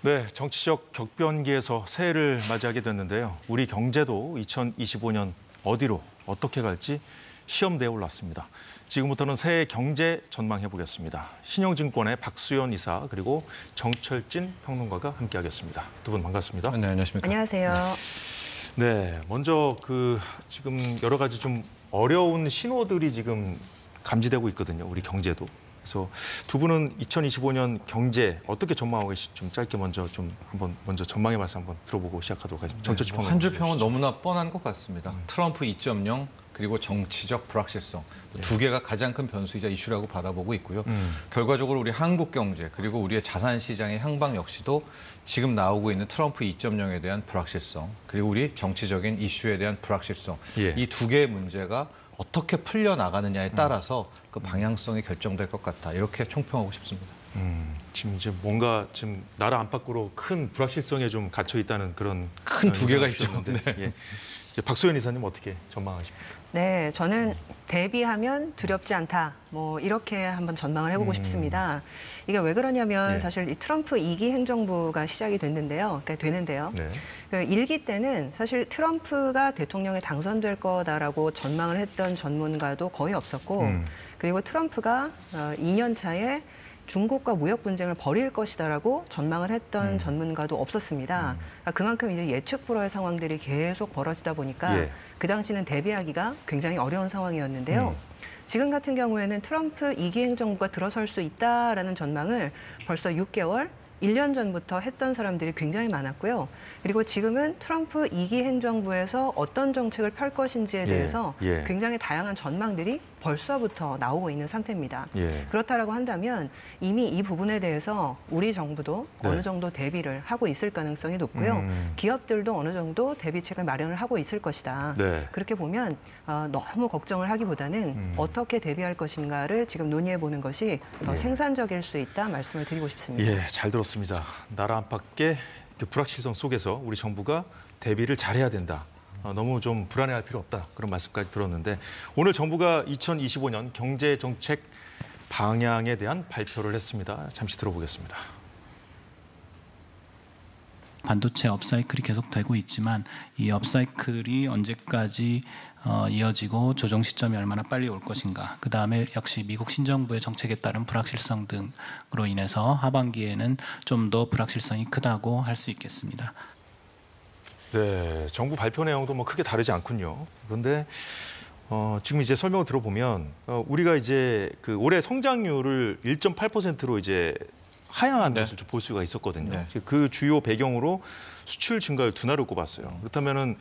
네, 정치적 격변기에서 새해를 맞이하게 됐는데요. 우리 경제도 2025년 어디로 어떻게 갈지 시험대에 올랐습니다. 지금부터는 새해 경제 전망해 보겠습니다. 신영증권의 박수연 이사 그리고 정철진 평론가가 함께하겠습니다. 두 분 반갑습니다. 네, 안녕하십니까. 안녕하세요. 네, 먼저 지금 여러 가지 좀 어려운 신호들이 지금 감지되고 있거든요. 우리 경제도. 그래서 두 분은 2025년 경제 어떻게 전망하고 계신지 좀 짧게 먼저 전망의 말씀 한번 들어보고 시작하도록 하겠습니다. 정철진 평론가. 한 줄 평은 너무나 뻔한 것 같습니다. 트럼프 2.0 그리고 정치적 불확실성 두 개가 가장 큰 변수이자 이슈라고 바라보고 있고요. 결과적으로 우리 한국 경제 그리고 우리의 자산 시장의 향방 역시도 지금 나오고 있는 트럼프 2.0에 대한 불확실성 그리고 우리 정치적인 이슈에 대한 불확실성 이 두 개의 문제가 어떻게 풀려나가느냐에 따라서 그 방향성이 결정될 것 같다. 이렇게 총평하고 싶습니다. 지금 이제 뭔가 지금 나라 안팎으로 큰 불확실성에 좀 갇혀 있다는 그런 큰 두 개가 있죠. 네. 예. 이제 박소연 이사님 어떻게 전망하십니까? 네, 저는 대비하면 두렵지 않다. 이렇게 한번 전망을 해보고 싶습니다. 이게 왜 그러냐면 사실 이 트럼프 2기 행정부가 시작이 됐는데요. 네. 그 1기 때는 사실 트럼프가 대통령에 당선될 거다라고 전망을 했던 전문가도 거의 없었고 그리고 트럼프가 2년 차에 중국과 무역 분쟁을 벌일 것이다라고 전망을 했던 전문가도 없었습니다. 그만큼 이제 예측 불허의 상황들이 계속 벌어지다 보니까 그 당시는 대비하기가 굉장히 어려운 상황이었는데요. 지금 같은 경우에는 트럼프 2기 행정부가 들어설 수 있다라는 전망을 벌써 6개월, 1년 전부터 했던 사람들이 굉장히 많았고요. 그리고 지금은 트럼프 2기 행정부에서 어떤 정책을 펼 것인지에 대해서 굉장히 다양한 전망들이 벌써부터 나오고 있는 상태입니다. 그렇다라고 한다면 이미 이 부분에 대해서 우리 정부도 어느 정도 대비를 하고 있을 가능성이 높고요. 기업들도 어느 정도 대비책을 마련을 하고 있을 것이다. 그렇게 보면 너무 걱정을 하기보다는 어떻게 대비할 것인가를 지금 논의해 보는 것이 더 생산적일 수 있다 말씀을 드리고 싶습니다. 예, 잘 들었습니다. 나라 안팎의 불확실성 속에서 우리 정부가 대비를 잘해야 된다. 너무 좀 불안해할 필요 없다. 그런 말씀까지 들었는데 오늘 정부가 2025년 경제정책 방향에 대한 발표를 했습니다. 잠시 들어보겠습니다. 반도체 업사이클이 계속되고 있지만 이 업사이클이 언제까지 이어지고 조정 시점이 얼마나 빨리 올 것인가. 그다음에 역시 미국 신정부의 정책에 따른 불확실성 등으로 인해서 하반기에는 좀 더 불확실성이 크다고 할 수 있겠습니다. 네, 정부 발표 내용도 크게 다르지 않군요. 그런데 지금 이제 설명을 들어보면 우리가 이제 올해 성장률을 1.8%로 이제 하향한 것을 볼 수가 있었거든요. 그 주요 배경으로 수출 증가율 둔화를 꼽았어요. 그렇다면은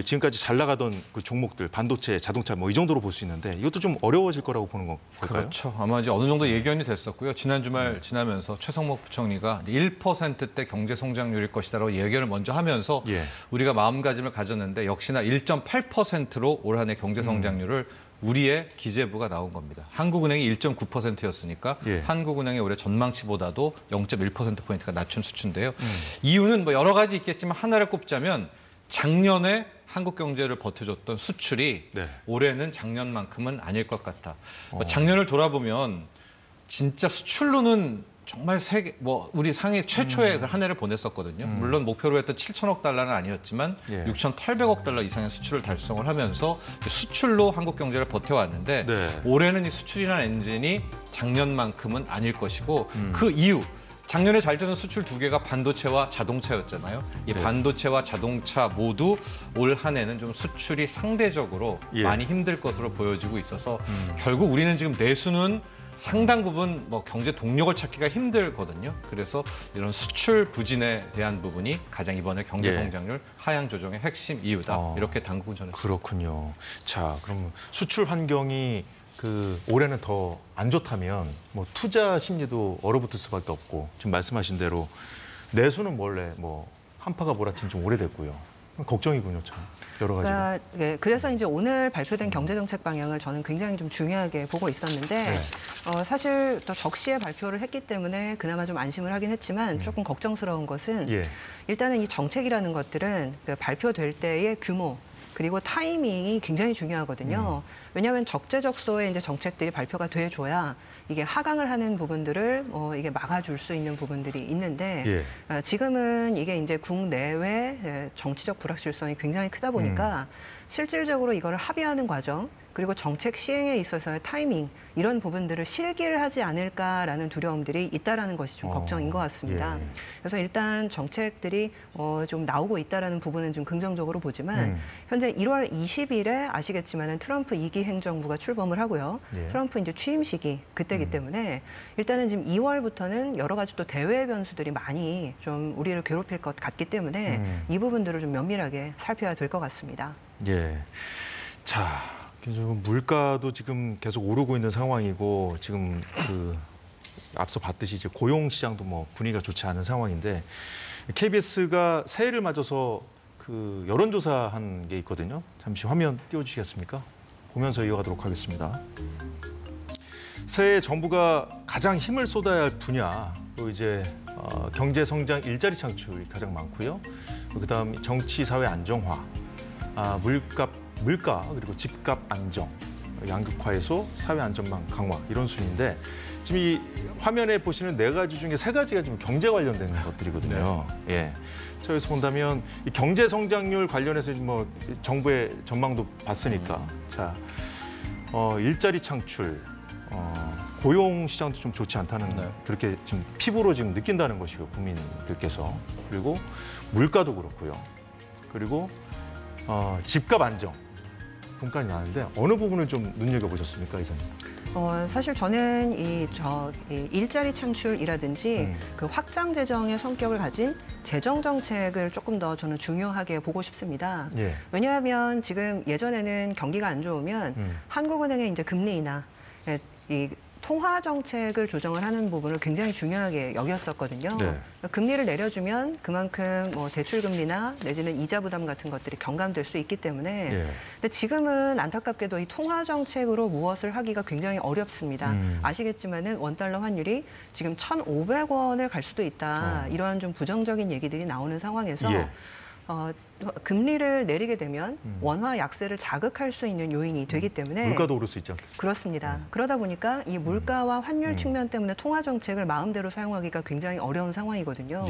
지금까지 잘 나가던 그 종목들, 반도체, 자동차 이 정도로 볼 수 있는데 이것도 좀 어려워질 거라고 보는 걸까요? 그렇죠. 아마 이제 어느 정도 예견이 됐었고요. 지난 주말 지나면서 최성목 부총리가 1%대 경제 성장률일 것이다라고 예견을 먼저 하면서 우리가 마음가짐을 가졌는데 역시나 1.8%로 올 한 해 경제 성장률을 우리의 기재부가 나온 겁니다. 한국은행이 1.9%였으니까 한국은행의 올해 전망치보다도 0.1%포인트가 낮춘 수치인데요. 이유는 여러 가지 있겠지만 하나를 꼽자면 작년에 한국 경제를 버텨줬던 수출이 올해는 작년만큼은 아닐 것 같다. 작년을 돌아보면 진짜 수출로는 정말 우리 상위 최초의 한 해를 보냈었거든요. 물론 목표로 했던 7천억 달러는 아니었지만 6,800억 달러 이상의 수출을 달성을 하면서 수출로 한국 경제를 버텨왔는데 올해는 이 수출이라는 엔진이 작년만큼은 아닐 것이고 그 이유 작년에 잘 되는 수출 두 개가 반도체와 자동차였잖아요. 이 반도체와 자동차 모두 올 한 해는 좀 수출이 상대적으로 많이 힘들 것으로 보여지고 있어서 결국 우리는 지금 내수는 상당 부분 경제 동력을 찾기가 힘들거든요. 그래서 이런 수출 부진에 대한 부분이 가장 이번에 경제 성장률 하향 조정의 핵심 이유다. 이렇게 당국은 전했습니다. 그렇군요. 자, 그럼 수출 환경이 올해는 더 안 좋다면 투자 심리도 얼어붙을 수밖에 없고 지금 말씀하신 대로 내수는 원래 한파가 몰아친 좀 오래됐고요. 걱정이군요, 참. 여러 가지로. 그래서 이제 오늘 발표된 경제정책 방향을 저는 굉장히 좀 중요하게 보고 있었는데 사실 또 적시에 발표를 했기 때문에 그나마 좀 안심을 하긴 했지만 조금 걱정스러운 것은 일단은 이 정책이라는 것들은 발표될 때의 규모 그리고 타이밍이 굉장히 중요하거든요. 왜냐하면 적재적소에 이제 정책들이 발표가 돼줘야 이게 하강을 하는 부분들을 이게 막아줄 수 있는 부분들이 있는데 지금은 이게 이제 국내외 정치적 불확실성이 굉장히 크다 보니까 실질적으로 이거를 합의하는 과정 그리고 정책 시행에 있어서의 타이밍 이런 부분들을 실기를 하지 않을까라는 두려움들이 있다라는 것이 좀 걱정인 것 같습니다. 그래서 일단 정책들이 좀 나오고 있다라는 부분은 좀 긍정적으로 보지만 현재 1월 20일에 아시겠지만은 트럼프 2기 행정부가 출범을 하고요. 트럼프 이제 취임 시기 그때기 때문에 일단은 지금 2월부터는 여러 가지 또 대외 변수들이 많이 좀 우리를 괴롭힐 것 같기 때문에 이 부분들을 좀 면밀하게 살펴야 될 것 같습니다. 예. 자. 물가도 지금 계속 오르고 있는 상황이고 지금 앞서 봤듯이 이제 고용 시장도 뭐 분위기가 좋지 않은 상황인데 KBS가 새해를 맞아서 여론조사한 게 있거든요. 잠시 화면 띄워주시겠습니까? 보면서 이어가도록 하겠습니다. 새해 정부가 가장 힘을 쏟아야 할 분야, 또 이제 경제 성장, 일자리 창출이 가장 많고요. 그다음 정치 사회 안정화, 물가 그리고 집값 안정, 양극화 해소, 사회 안전망 강화 이런 순인데 지금 이 화면에 보시는 4가지 중에 3가지가 좀 경제 관련된 것들이거든요. 예. 저기서 본다면 이 경제 성장률 관련해서 뭐 정부의 전망도 봤으니까 자 일자리 창출, 고용 시장도 좀 좋지 않다는 그렇게 지금 피부로 지금 느낀다는 것이고 국민들께서 그리고 물가도 그렇고요. 그리고 집값 안정. 분까지 나왔는데 어느 부분을 좀 눈여겨보셨습니까, 이사님? 사실 저는 이 일자리 창출이라든지 그 확장 재정의 성격을 가진 재정 정책을 조금 더 저는 중요하게 보고 싶습니다. 왜냐하면 지금 예전에는 경기가 안 좋으면 한국은행의 이제 금리 인하, 이 통화 정책을 조정을 하는 부분을 굉장히 중요하게 여겼었거든요. 금리를 내려주면 그만큼 뭐 대출 금리나 내지는 이자 부담 같은 것들이 경감될 수 있기 때문에 근데 지금은 안타깝게도 이 통화 정책으로 무엇을 하기가 굉장히 어렵습니다. 아시겠지만은 원달러 환율이 지금 1,500원을 갈 수도 있다. 이러한 좀 부정적인 얘기들이 나오는 상황에서 금리를 내리게 되면 원화 약세를 자극할 수 있는 요인이 되기 때문에 물가도 오를 수 있죠. 그렇습니다. 그러다 보니까 이 물가와 환율 측면 때문에 통화 정책을 마음대로 사용하기가 굉장히 어려운 상황이거든요.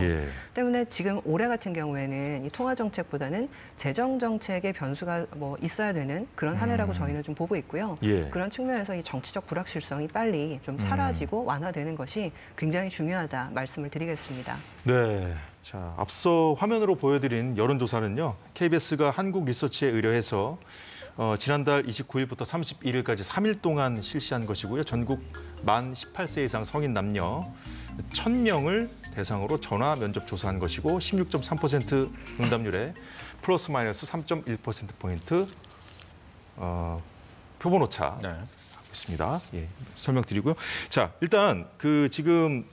때문에 지금 올해 같은 경우에는 이 통화 정책보다는 재정 정책의 변수가 뭐 있어야 되는 그런 한 해라고 저희는 좀 보고 있고요. 그런 측면에서 이 정치적 불확실성이 빨리 좀 사라지고 완화되는 것이 굉장히 중요하다 말씀을 드리겠습니다. 네. 자, 앞서 화면으로 보여드린 여론조사는요. KBS가 한국리서치에 의뢰해서 지난달 29일부터 31일까지 3일 동안 실시한 것이고요. 전국 만 18세 이상 성인 남녀 1,000명을 대상으로 전화 면접 조사한 것이고 16.3% 응답률에 플러스 마이너스 3.1%포인트 표본 오차 있습니다. 예, 설명드리고요. 자, 일단 지금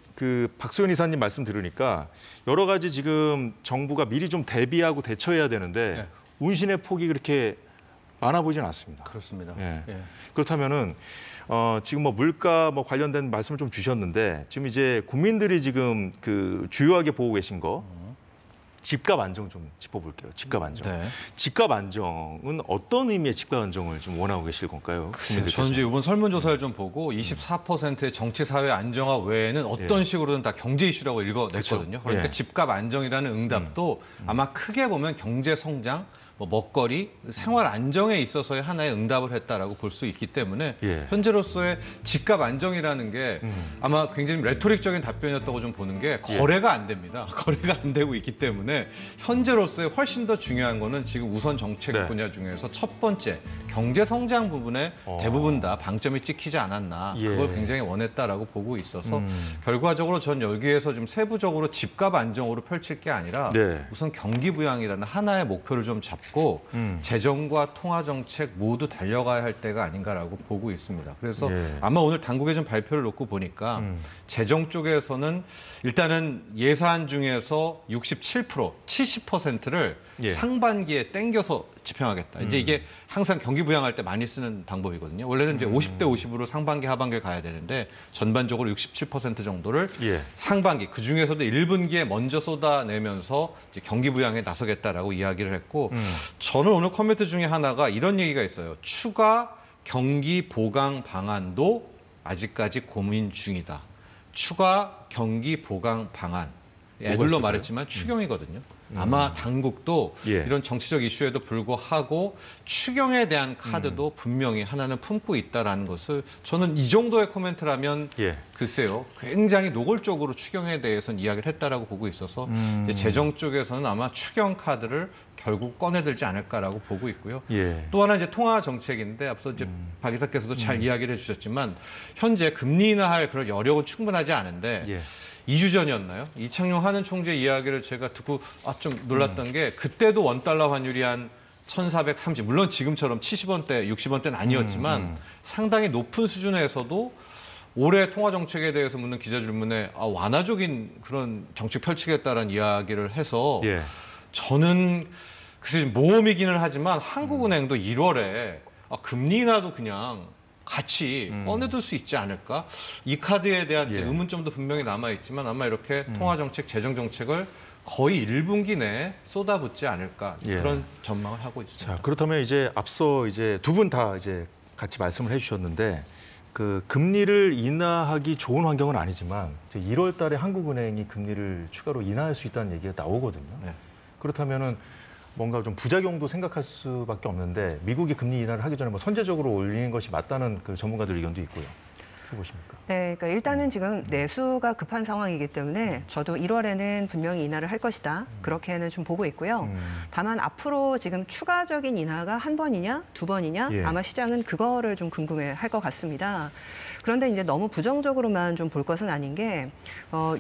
박소연 이사님 말씀 들으니까 여러 가지 지금 정부가 미리 좀 대비하고 대처해야 되는데 운신의 폭이 그렇게 많아 보이지는 않습니다. 그렇습니다. 그렇다면은 지금 뭐 물가 관련된 말씀을 좀 주셨는데 지금 이제 국민들이 지금 주요하게 보고 계신 거 집값 안정 좀 짚어볼게요. 집값 안정. 집값 안정은 어떤 의미의 집값 안정을 좀 원하고 계실 건가요? 저는 이제 이번 설문조사를 좀 보고 24%의 정치 사회 안정화 외에는 어떤 식으로든 다 경제 이슈라고 읽어냈거든요. 그러니까 집값 안정이라는 응답도 아마 크게 보면 경제 성장, 먹거리, 생활 안정에 있어서의 하나의 응답을 했다라고 볼 수 있기 때문에 현재로서의 집값 안정이라는 게 아마 굉장히 레토릭적인 답변이었다고 좀 보는 게 거래가 안 됩니다. 거래가 안 되고 있기 때문에 현재로서의 훨씬 더 중요한 거는 지금 우선 정책 분야 중에서 첫 번째 경제 성장 부분에 대부분 다 방점이 찍히지 않았나 그걸 굉장히 원했다라고 보고 있어서 결과적으로 전 여기에서 좀 세부적으로 집값 안정으로 펼칠 게 아니라 우선 경기 부양이라는 하나의 목표를 좀 잡고 재정과 통화 정책 모두 달려가야 할 때가 아닌가라고 보고 있습니다. 그래서 아마 오늘 당국의 좀 발표를 놓고 보니까 재정 쪽에서는 일단은 예산 중에서 67%, 70%를 상반기에 땡겨서 집행하겠다. 이제 이게 항상 경기 부양할 때 많이 쓰는 방법이거든요. 원래는 이제 50대 50으로 상반기 하반기를 가야 되는데 전반적으로 67% 정도를 상반기 그 중에서도 1분기에 먼저 쏟아내면서 이제 경기 부양에 나서겠다라고 이야기를 했고 저는 오늘 커뮤니티 중에 하나가 이런 얘기가 있어요. 추가 경기 보강 방안도 아직까지 고민 중이다. 추가 경기 보강 방안. 뭐가 애들로 있을까요? 말했지만 추경이거든요. 아마 당국도 예. 이런 정치적 이슈에도 불구하고 추경에 대한 카드도 분명히 하나는 품고 있다라는 것을 저는 이 정도의 코멘트라면 예. 글쎄요. 굉장히 노골적으로 추경에 대해서는 이야기를 했다라고 보고 있어서 이제 재정 쪽에서는 아마 추경 카드를 결국 꺼내들지 않을까라고 보고 있고요. 예. 또 하나 이제 통화 정책인데 앞서 이제 박 이사께서도 잘 이야기를 해주셨지만 현재 금리 인하할 그런 여력은 충분하지 않은데 예. 2주 전이었나요? 이창용 하는 총재 이야기를 제가 듣고 좀 놀랐던 게 그때도 원달러 환율이 한 1,430, 물론 지금처럼 70원대, 60원대는 아니었지만 상당히 높은 수준에서도 올해 통화 정책에 대해서 묻는 기자 질문에 완화적인 그런 정책 펼치겠다라는 이야기를 해서 예. 저는 글쎄 모험이기는 하지만 한국은행도 1월에 금리 인하도 그냥 같이 꺼내둘 수 있지 않을까? 이 카드에 대한 이제 예. 의문점도 분명히 남아있지만 아마 이렇게 통화정책, 재정정책을 거의 1분기 내에 쏟아붓지 않을까 예. 그런 전망을 하고 있습니다. 자, 그렇다면 이제 앞서 이제 두 분 다 이제 같이 말씀을 해주셨는데 그 금리를 인하하기 좋은 환경은 아니지만 이제 1월 달에 한국은행이 금리를 추가로 인하할 수 있다는 얘기가 나오거든요. 네. 그렇다면은 뭔가 좀 부작용도 생각할 수밖에 없는데 미국이 금리 인하를 하기 전에 뭐 선제적으로 올리는 것이 맞다는 그 전문가들 의견도 있고요. 어떻게 보십니까? 네, 그러니까 일단은 지금 내수가 급한 상황이기 때문에 저도 1월에는 분명히 인하를 할 것이다. 그렇게는 좀 보고 있고요. 다만 앞으로 지금 추가적인 인하가 한 번이냐, 두 번이냐 예. 아마 시장은 그거를 좀 궁금해할 것 같습니다. 그런데 이제 너무 부정적으로만 좀 볼 것은 아닌 게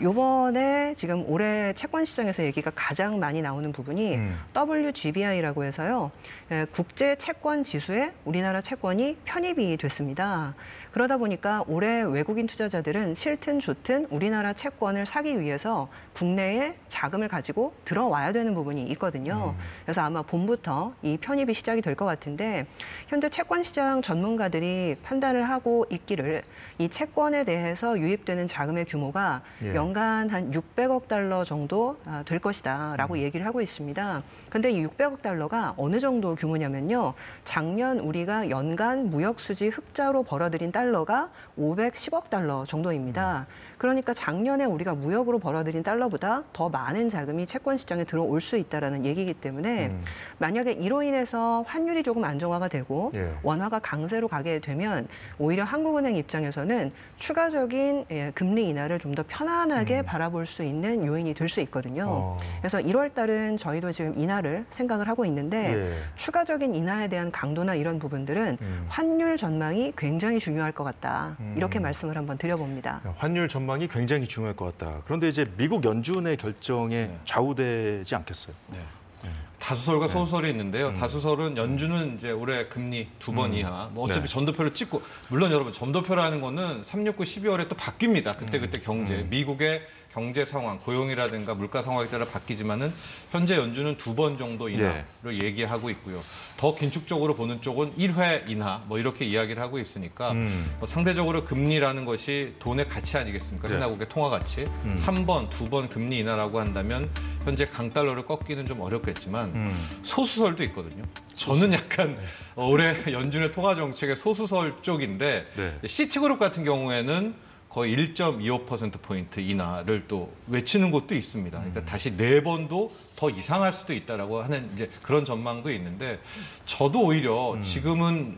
요번에 지금 올해 채권 시장에서 얘기가 가장 많이 나오는 부분이 WGBI라고 해서요. 국제 채권 지수에 우리나라 채권이 편입이 됐습니다. 그러다 보니까 올해 외국인 투자자들은 싫든 좋든 우리나라 채권을 사기 위해서 국내에 자금을 가지고 들어와야 되는 부분이 있거든요. 그래서 아마 봄부터 이 편입이 시작이 될 것 같은데 현재 채권 시장 전문가들이 판단을 하고 있기를 이 채권에 대해서 유입되는 자금의 규모가 예. 연간 한 600억 달러 정도 될 것이다라고 얘기를 하고 있습니다. 근데 이 600억 달러가 어느 정도 규모냐면요. 작년 우리가 연간 무역 수지 흑자로 벌어들인 달러가 510억 달러 정도입니다. 그러니까 작년에 우리가 무역으로 벌어들인 달러보다 더 많은 자금이 채권 시장에 들어올 수 있다라는 얘기이기 때문에 만약에 이로 인해서 환율이 조금 안정화가 되고 예. 원화가 강세로 가게 되면 오히려 한국은행 입장에서는 추가적인 금리 인하를 좀 더 편안하게 바라볼 수 있는 요인이 될 수 있거든요. 그래서 1월 달은 저희도 지금 인하를 생각을 하고 있는데 예. 추가적인 인하에 대한 강도나 이런 부분들은 환율 전망이 굉장히 중요할 것 같다. 이렇게 말씀을 한번 드려봅니다. 환율 전망이 굉장히 중요할 것 같다. 그런데 이제 미국 연준의 결정에 좌우되지 않겠어요? 다수설과 소수설이 있는데요. 다수설은 연준은 이제 올해 금리 2번 이하. 뭐 어차피 네. 전도표를 찍고 물론 여러분 전도표라는 거는 369, 12월에 또 바뀝니다. 그때 경제, 미국의 경제 상황, 고용이라든가 물가 상황에 따라 바뀌지만은 현재 연준은 2번 정도 인하를 얘기하고 있고요. 더 긴축적으로 보는 쪽은 1회 인하 뭐 이렇게 이야기를 하고 있으니까 뭐 상대적으로 금리라는 것이 돈의 가치 아니겠습니까? 네. 현나국의 통화 가치. 한 번, 두 번 금리 인하라고 한다면 현재 강달러를 꺾기는 좀 어렵겠지만 소수설도 있거든요. 저는 약간 올해 연준의 통화 정책의 소수설 쪽인데 네. 시티그룹 같은 경우에는 거의 1.25%포인트 인하를 또 외치는 곳도 있습니다. 그러니까 다시 4번도 더 이상할 수도 있다라고 하는 이제 그런 전망도 있는데 저도 오히려 지금은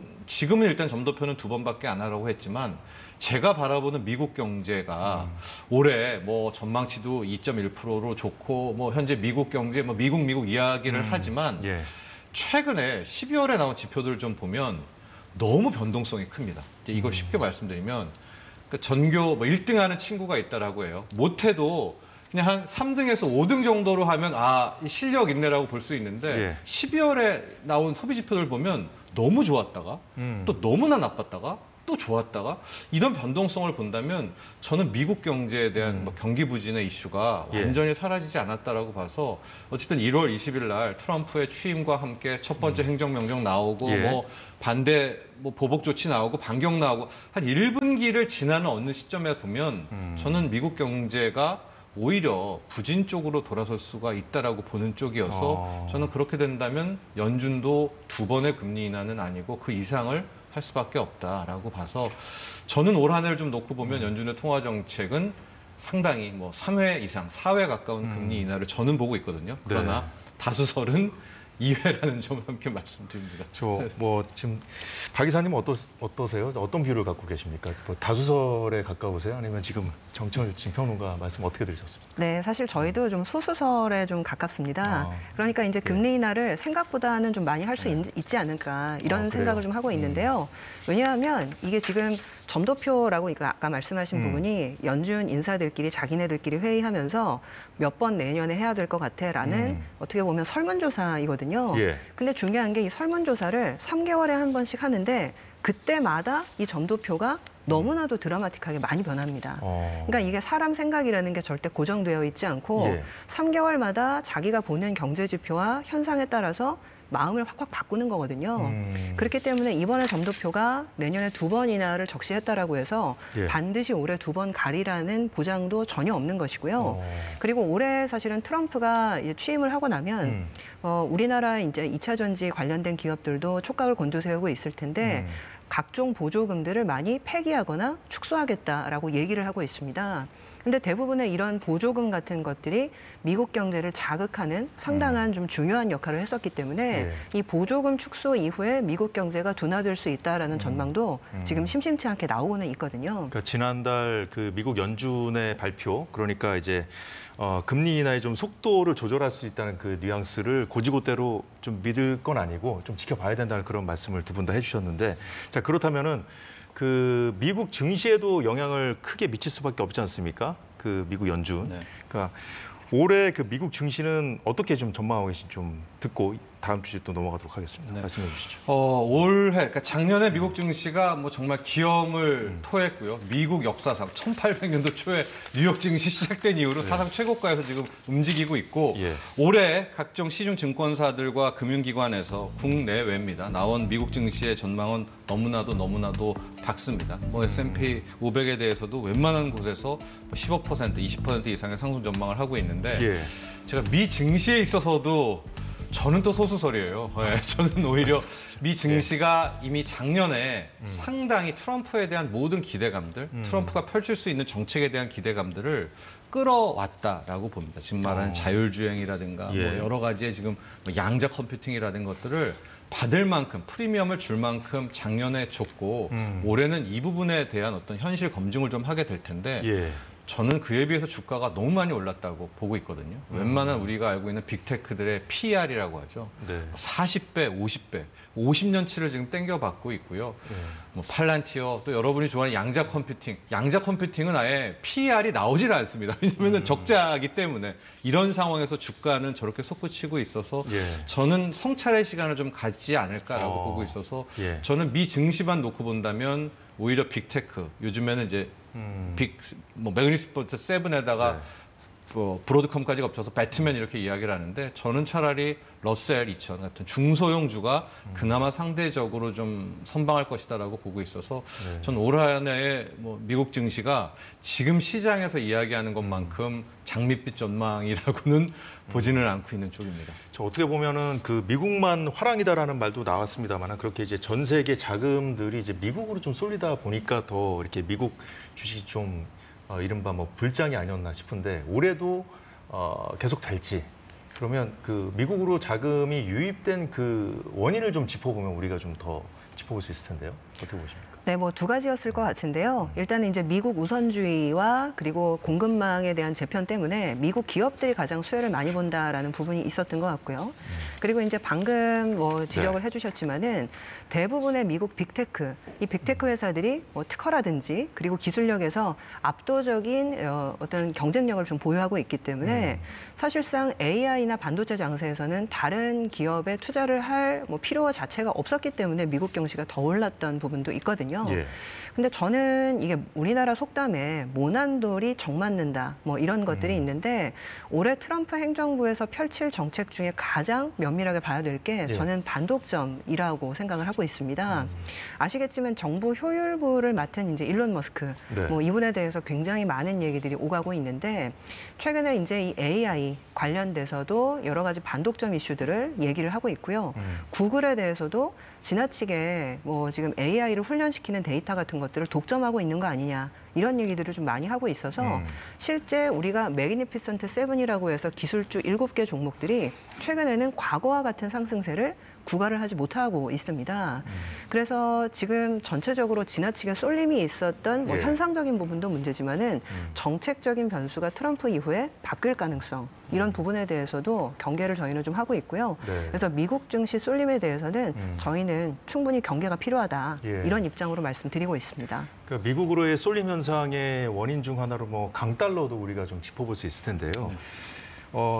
일단 점도표는 2번밖에 안 하라고 했지만 제가 바라보는 미국 경제가 올해 뭐 전망치도 2.1%로 좋고 뭐 현재 미국 경제 뭐 미국 이야기를 하지만 예. 최근에 12월에 나온 지표들을 좀 보면 너무 변동성이 큽니다. 이제 이걸 쉽게 말씀드리면 전교 뭐 1등 하는 친구가 있다라고 해요. 못해도 그냥 한 3등에서 5등 정도로 하면 실력 있네라고 볼 수 있는데 예. 12월에 나온 소비 지표들 보면 너무 좋았다가 또 너무나 나빴다가 또 좋았다가 이런 변동성을 본다면 저는 미국 경제에 대한 뭐 경기 부진의 이슈가 예. 완전히 사라지지 않았다라고 봐서 어쨌든 1월 20일 날 트럼프의 취임과 함께 첫 번째 행정명령 나오고 예. 뭐 반대 뭐 보복 조치 나오고 반경 나오고 한 1분기를 지나는 어느 시점에 보면 저는 미국 경제가 오히려 부진 쪽으로 돌아설 수가 있다라고 보는 쪽이어서 저는 그렇게 된다면 연준도 2번의 금리 인하는 아니고 그 이상을 할 수밖에 없다라고 봐서 저는 올 한 해를 좀 놓고 보면 연준의 통화 정책은 상당히 뭐 3회 이상, 4회 가까운 금리 인하를 저는 보고 있거든요. 그러나 네. 다수설은 2회라는 점을 함께 말씀드립니다. 저 뭐 지금 박 이사님 어떠세요? 어떤 뷰를 갖고 계십니까? 뭐 다수설에 가까우세요? 아니면 지금 정청일 평론가 말씀 어떻게 들으셨습니까? 네, 사실 저희도 좀 소수설에 좀 가깝습니다. 아, 그러니까 이제 금리 인하를 생각보다는 좀 많이 할 수 있지 않을까 이런 그래요? 생각을 좀 하고 있는데요. 왜냐하면 이게 지금 점도표라고 아까 말씀하신 부분이 연준 인사들끼리 자기네들끼리 회의하면서 몇 번 내년에 해야 될 것 같아라는 어떻게 보면 설문조사이거든요. 예. 근데 중요한 게 이 설문조사를 3개월에 한 번씩 하는데 그때마다 이 점도표가 너무나도 드라마틱하게 많이 변합니다. 그러니까 이게 사람 생각이라는 게 절대 고정되어 있지 않고 예. 3개월마다 자기가 보는 경제 지표와 현상에 따라서 마음을 확확 바꾸는 거거든요. 그렇기 때문에 이번에 점도표가 내년에 2번 인하를 적시했다라고 해서 예. 반드시 올해 2번 가리라는 보장도 전혀 없는 것이고요. 그리고 올해 사실은 트럼프가 이제 취임을 하고 나면 우리나라 이제 2차 전지 관련된 기업들도 촉각을 곤두세우고 있을 텐데 각종 보조금들을 많이 폐기하거나 축소하겠다라고 얘기를 하고 있습니다. 근데 대부분의 이런 보조금 같은 것들이 미국 경제를 자극하는 상당한 좀 중요한 역할을 했었기 때문에 예. 이 보조금 축소 이후에 미국 경제가 둔화될 수 있다라는 전망도 지금 심심치 않게 나오고는 있거든요. 그러니까 지난달 그 미국 연준의 발표, 그러니까 이제 금리 인하의 좀 속도를 조절할 수 있다는 그 뉘앙스를 고지고대로 좀 믿을 건 아니고 좀 지켜봐야 된다는 그런 말씀을 두 분 다 해주셨는데, 자 그렇다면은 그 미국 증시에도 영향을 크게 미칠 수밖에 없지 않습니까? 그 미국 연준. 네. 그러니까 올해 그 미국 증시는 어떻게 좀 전망하고 계신지 좀 듣고 다음 주제 또 넘어가도록 하겠습니다. 네. 말씀해 주시죠. 올해, 그러니까 작년에 미국 증시가 뭐 정말 기염을 토했고요. 미국 역사상 1800년도 초에 뉴욕 증시 시작된 이후로 사상 최고가에서 지금 움직이고 있고 예. 올해 각종 시중 증권사들과 금융기관에서 국내외입니다. 나온 미국 증시의 전망은 너무나도 밝습니다. 뭐 S&P 500에 대해서도 웬만한 곳에서 15%, 20% 이상의 상승 전망을 하고 있는데 예. 제가 미 증시에 있어서도 저는 또 소수설이에요. 네, 저는 오히려 미 증시가 이미 작년에 상당히 트럼프에 대한 모든 기대감들, 트럼프가 펼칠 수 있는 정책에 대한 기대감들을 끌어왔다라고 봅니다. 지금 말하는 자율주행이라든가 예. 뭐 여러 가지의 지금 뭐 양자 컴퓨팅이라든 것들을 받을 만큼 프리미엄을 줄 만큼 작년에 줬고 올해는 이 부분에 대한 어떤 현실 검증을 좀 하게 될 텐데 예. 저는 그에 비해서 주가가 너무 많이 올랐다고 보고 있거든요. 웬만한 우리가 알고 있는 빅테크들의 PER이라고 하죠. 네. 40배, 50배, 50년치를 지금 땡겨받고 있고요. 뭐 팔란티어, 또 여러분이 좋아하는 양자 컴퓨팅. 양자 컴퓨팅은 아예 PER이 나오질 않습니다. 왜냐하면 적자이기 때문에 이런 상황에서 주가는 저렇게 솟구치고 있어서 예. 저는 성찰의 시간을 좀 갖지 않을까라고 보고 있어서 예. 저는 미 증시만 놓고 본다면 오히려 빅테크, 요즘에는 이제 뭐 매그니피센트 세븐에다가 뭐 브로드컴까지 겹쳐서 배트맨 이렇게 이야기를 하는데 저는 차라리 러셀 2000 같은 중소형주가 그나마 상대적으로 좀 선방할 것이다라고 보고 있어서 저는 올 한 해에 뭐 미국 증시가 지금 시장에서 이야기하는 것만큼 장밋빛 전망이라고는 보지는 않고 있는 쪽입니다. 저 어떻게 보면은 그 미국만 화랑이다라는 말도 나왔습니다만 그렇게 이제 전 세계 자금들이 이제 미국으로 좀 쏠리다 보니까 더 이렇게 미국 주식이 좀 이른바 뭐 불장이 아니었나 싶은데 올해도 계속 될지 그러면 그 미국으로 자금이 유입된 그 원인을 좀 짚어보면 우리가 좀 더 짚어볼 수 있을 텐데요. 어떻게 보십니까? 네, 뭐 두 가지였을 것 같은데요. 일단은 이제 미국 우선주의와 그리고 공급망에 대한 재편 때문에 미국 기업들이 가장 수혜를 많이 본다라는 부분이 있었던 것 같고요. 그리고 이제 방금 뭐 지적을 해주셨지만은 대부분의 미국 빅테크, 이 빅테크 회사들이 뭐 특허라든지 그리고 기술력에서 압도적인 어떤 경쟁력을 좀 보유하고 있기 때문에 사실상 AI나 반도체 장세에서는 다른 기업에 투자를 할 뭐 필요 자체가 없었기 때문에 미국 경시가 더 올랐던 부분도 있거든요. 예. 근데 저는 이게 우리나라 속담에 모난돌이 정맞는다 뭐 이런 것들이 있는데 올해 트럼프 행정부에서 펼칠 정책 중에 가장 면밀하게 봐야 될 게 예. 저는 반독점이라고 생각을 하고 있습니다. 아시겠지만 정부 효율부를 맡은 이제 일론 머스크 네. 뭐 이분에 대해서 굉장히 많은 얘기들이 오가고 있는데 최근에 이제 이 AI 관련돼서도 여러 가지 반독점 이슈들을 얘기를 하고 있고요. 구글에 대해서도 지나치게 뭐 지금 AI를 훈련시키는 데이터 같은 것들을 독점하고 있는 거 아니냐 이런 얘기들을 좀 많이 하고 있어서 실제 우리가 매그니피선트 7이라고 해서 기술주 7개 종목들이 최근에는 과거와 같은 상승세를 구가를 하지 못하고 있습니다. 그래서 지금 전체적으로 지나치게 쏠림이 있었던 뭐 예. 현상적인 부분도 문제지만은 정책적인 변수가 트럼프 이후에 바뀔 가능성 이런 부분에 대해서도 경계를 저희는 좀 하고 있고요. 네. 그래서 미국 증시 쏠림에 대해서는 저희는 충분히 경계가 필요하다 예. 이런 입장으로 말씀드리고 있습니다. 그러니까 미국으로의 쏠림 현상의 원인 중 하나로 뭐 강달러도 우리가 좀 짚어볼 수 있을 텐데요.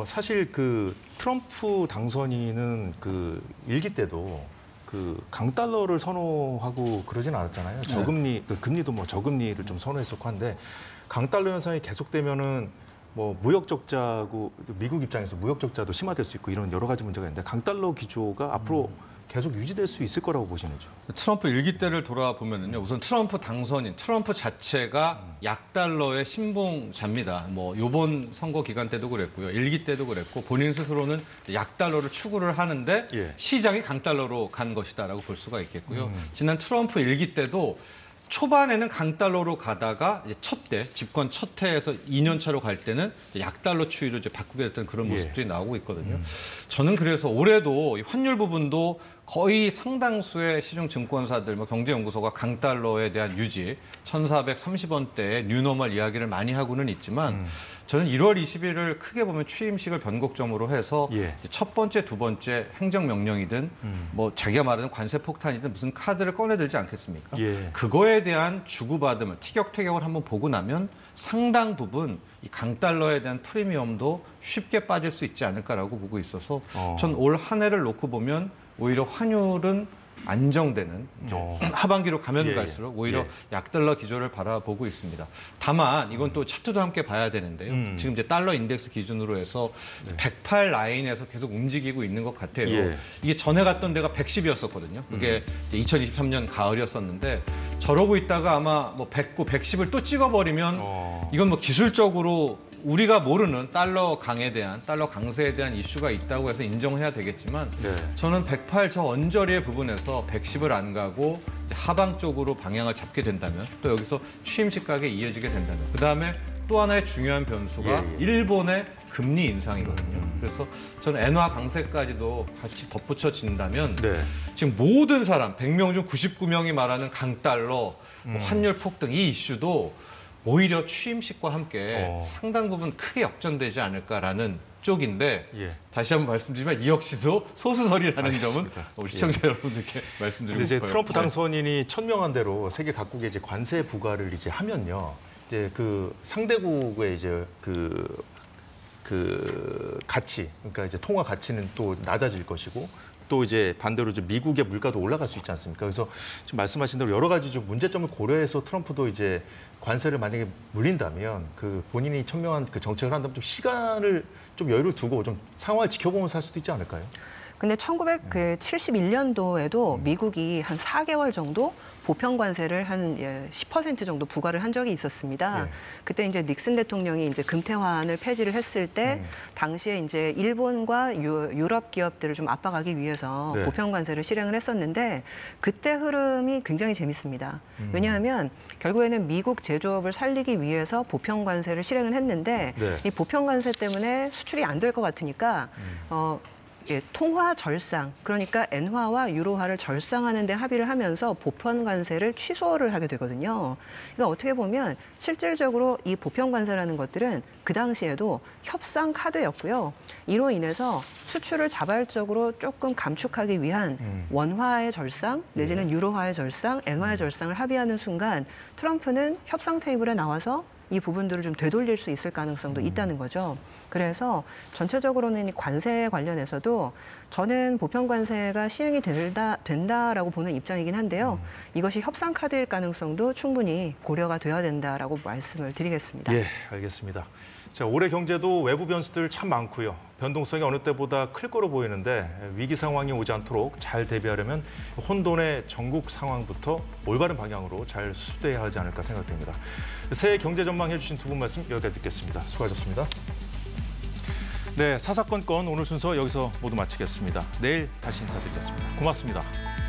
사실 그 트럼프 당선인은 그 일기 때도 그 강달러를 선호하고 그러진 않았잖아요. 저금리, 그 금리도 뭐 저금리를 좀 선호했었고 한데 강달러 현상이 계속되면은 뭐 무역 적자고 미국 입장에서 무역 적자도 심화될 수 있고 이런 여러 가지 문제가 있는데 강달러 기조가 앞으로 계속 유지될 수 있을 거라고 보시는죠? 트럼프 일기 때를 돌아보면요, 우선 트럼프 당선인, 트럼프 자체가 약달러의 신봉자입니다. 뭐 이번 선거 기간 때도 그랬고요, 일기 때도 그랬고 본인 스스로는 약달러를 추구를 하는데 예. 시장이 강달러로 간 것이다라고 볼 수가 있겠고요. 지난 트럼프 일기 때도 초반에는 강달러로 가다가 이제 첫 때, 집권 첫 해에서 2년 차로 갈 때는 이제 약달러 추이로 이제 바꾸게 됐던 그런 모습들이 나오고 있거든요. 저는 그래서 올해도 이 환율 부분도 거의 상당수의 시중 증권사들, 뭐 경제연구소가 강달러에 대한 유지, 1,430원대의 뉴노멀 이야기를 많이 하고는 있지만 저는 1월 20일을 크게 보면 취임식을 변곡점으로 해서 예. 이제 첫 번째, 두 번째 행정명령이든 뭐 자기가 말하는 관세 폭탄이든 무슨 카드를 꺼내들지 않겠습니까? 예. 그거에 대한 주고받음을 티격태격을 한번 보고 나면 상당 부분 이 강달러에 대한 프리미엄도 쉽게 빠질 수 있지 않을까라고 보고 있어서 전 올 한 해를 놓고 보면 오히려 환율은 안정되는 하반기로 가면 예, 갈수록 오히려 예. 약달러 기조를 바라보고 있습니다. 다만 이건 또 차트도 함께 봐야 되는데요. 지금 이제 달러 인덱스 기준으로 해서 108 라인에서 계속 움직이고 있는 것 같아요. 예. 이게 전에 갔던 데가 110이었었거든요. 그게 이제 2023년 가을이었었는데 저러고 있다가 아마 뭐 109, 110을 또 찍어버리면 이건 뭐 기술적으로 우리가 모르는 달러 강에 대한, 달러 강세에 대한 이슈가 있다고 해서 인정해야 되겠지만 네. 저는 108 저 언저리의 부분에서 110을 안 가고 이제 하방 쪽으로 방향을 잡게 된다면 또 여기서 취임식 가게 이어지게 된다면 그다음에 또 하나의 중요한 변수가 예. 일본의 금리 인상이거든요. 그래서 저는 엔화 강세까지도 같이 덧붙여진다면 네. 지금 모든 사람 100명 중 99명이 말하는 강달러, 뭐 환율 폭등 이 이슈도 오히려 취임식과 함께 상당 부분 크게 역전되지 않을까라는 쪽인데 예. 다시 한번 말씀드리면 이 역시도 소수설이라는 점은 알겠습니다. 우리 시청자 여러분들께 말씀드리고 근데 이제 싶어요. 트럼프 네. 당선인이 천명한 대로 세계 각국에 이제 관세 부과를 이제 하면요. 이제 그 상대국의 이제 그 가치, 그러니까 이제 통화 가치는 또 낮아질 것이고 또 이제 반대로 이제 미국의 물가도 올라갈 수 있지 않습니까? 그래서 지금 말씀하신 대로 여러 가지 좀 문제점을 고려해서 트럼프도 이제 관세를 만약에 물린다면 그 본인이 천명한 그 정책을 한다면 좀 시간을 좀 여유를 두고 좀 상황을 지켜보면서 할 수도 있지 않을까요? 근데 1971년도에도 미국이 한 4개월 정도 보편 관세를 한 10% 정도 부과를 한 적이 있었습니다. 예. 그때 이제 닉슨 대통령이 이제 금태환을 폐지를 했을 때 당시에 이제 일본과 유럽 기업들을 좀 압박하기 위해서 네. 보편 관세를 실행을 했었는데 그때 흐름이 굉장히 재밌습니다. 왜냐하면 결국에는 미국 제조업을 살리기 위해서 보편 관세를 실행을 했는데 네. 이 보편 관세 때문에 수출이 안 될 것 같으니까 통화 절상, 그러니까 엔화와 유로화를 절상하는 데 합의를 하면서 보편 관세를 취소를 하게 되거든요. 그러니까 어떻게 보면 실질적으로 이 보편 관세라는 것들은 그 당시에도 협상 카드였고요. 이로 인해서 수출을 자발적으로 조금 감축하기 위한 원화의 절상, 내지는 유로화의 절상, 엔화의 절상을 합의하는 순간 트럼프는 협상 테이블에 나와서 이 부분들을 좀 되돌릴 수 있을 가능성도 있다는 거죠. 그래서 전체적으로는 이 관세 관련해서도 저는 보편 관세가 시행이 된다라고 보는 입장이긴 한데요. 이것이 협상 카드일 가능성도 충분히 고려가 돼야 된다라고 말씀을 드리겠습니다. 예, 알겠습니다. 자, 올해 경제도 외부 변수들 참 많고요. 변동성이 어느 때보다 클 거로 보이는데 위기 상황이 오지 않도록 잘 대비하려면 혼돈의 전국 상황부터 올바른 방향으로 잘 수습돼야 하지 않을까 생각됩니다. 새해 경제 전망해 주신 두 분 말씀 여기까지 듣겠습니다. 수고하셨습니다. 네, 사사건건 오늘 순서 여기서 모두 마치겠습니다. 내일 다시 인사드리겠습니다. 고맙습니다.